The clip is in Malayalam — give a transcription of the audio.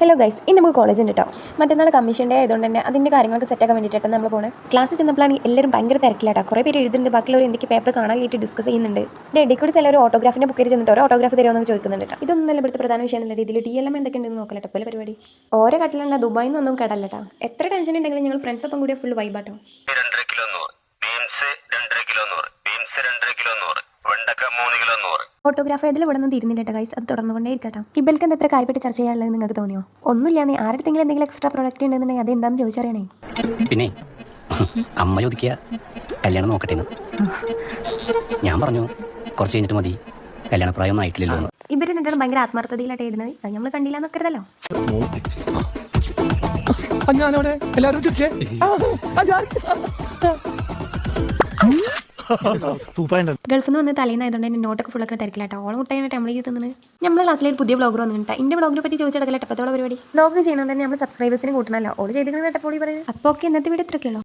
ഹലോ ഗൈസ്, ഇന്ന് നമുക്ക് കോളേജ് ഉണ്ട് കേട്ടോ. മറ്റന്നാൾ കമ്മീഷൻ്റെ ആയതുകൊണ്ട് തന്നെ അതിൻ്റെ കാര്യങ്ങളൊക്കെ സെറ്റാക്കാൻ വേണ്ടിയിട്ടാണ് നമ്മൾ പോകണേ. ക്ലാസ്സിൽ ചെന്നപ്പോഴാണ് എല്ലാവരും ഭയങ്കര തിരക്കിലാട്ടോ. കുറേ പേര് എഴുതുന്നുണ്ട്, ബാക്കിയുള്ളവർ എന്തൊക്കെ പേപ്പർ കാണാനായിട്ട് ഡിസ്കസ് ചെയ്യുന്നുണ്ട്. എൻ്റെ ഇടയ്ക്ക് കൂടി ചില ഒരു ഓട്ടോഗ്രാഫിൻ്റെ ബുക്കിൽ ചെന്നിട്ട് ഒരു ഓട്ടോഗ്രാഫ് തരുമെന്ന് ചോദിക്കുന്നുണ്ട് കേട്ടോ. ഇതൊന്നും ഇവിടുത്തെ പ്രധാന വിഷയം എന്നുള്ള രീതിയിൽ DLM എന്തൊക്കെയുണ്ടെന്ന് നോക്കലട്ടോ പോലെ പരിപാടി. ഓരോ കട്ടിലല്ല ദുബായിൽ നിന്നൊന്നും കടല്ലട്ടോ. എത്ര ടെൻഷൻ ഉണ്ടെങ്കിലും ഞങ്ങൾ ഫ്രണ്ട്സൊപ്പം കൂടി ഫുൾ വൈബാട്ടോ. 2.5 kilo 100, beans 2.5 kilo 100, beans 2.5 kilo 100, വെണ്ടക്ക 3 കിലോ 100. ഫോട്ടോഗ്രാഫ് ഇതിൽ ഇവിടെ നിന്ന് തീരുന്നില്ല ഗൈസ്, അത് തുടർന്നുകൊണ്ടേ ഇരിക്കട്ടോ. ഇബൽക്ക് എത്ര കാര്യപ്പെട്ട് ചർച്ച ചെയ്യാനുള്ളത് നിങ്ങൾക്ക് തോന്നിയോ? ഒന്നുമില്ല, നീ ആരുടെങ്കിലും എന്തെങ്കിലും എക്സ്ട്രാ പ്രൊഡക്റ്റ് ഉണ്ടെന്നുണ്ടെങ്കിൽ അത് എന്താണെന്ന് ചോദിച്ചറിയണേ. പിന്നെ അമ്മ ചോദിക്കുക കല്യാണം നോക്കട്ടെ. ഞാൻ പറഞ്ഞു കുറച്ച് കഴിഞ്ഞിട്ട് മതി, കല്യാണ പ്രായം ഒന്നും ആയിട്ടില്ലല്ലോ. ഇവര് രണ്ടാളും ഭയങ്കര ആത്മാർത്ഥതയിലായിട്ട് എഴുതുന്നത്, അത് നമ്മൾ കണ്ടില്ല എന്നൊക്കരുതല്ലോ. ഗൾഫിൽ നിന്ന് വന്ന് തലേന്നായതുകൊണ്ട് തന്നെ നോട്ടൊക്കെ ഫുള്ളൊക്കെ തിരക്കിലാട്ടോ. ഓളം മുട്ടാനായിട്ട് നമ്മൾ ഈ തിന്നത്. നമ്മുടെ ക്ലാസ്സിൽ ഒരു പുതിയ ബ്ലോഗർ വന്നിട്ട് എന്റെ ബ്ലോഗിനെ പറ്റി ചോദിച്ചെടുക്കല ടപ്പത്തോളം പരിപാടി. ബ്ലോഗ് ചെയ്യണമെന്ന് തന്നെ നമ്മൾ സബ്സ്ക്രൈബേഴ്സിന് കൂട്ടണമല്ലോ. ഓൾ ചെയ്തിരുന്ന ടപ്പോളി പറയുന്നത്. അപ്പോൾ ഓക്കെ, ഇന്നത്തെ വീഡിയോ ഇത്രയൊക്കെയുള്ളൂ.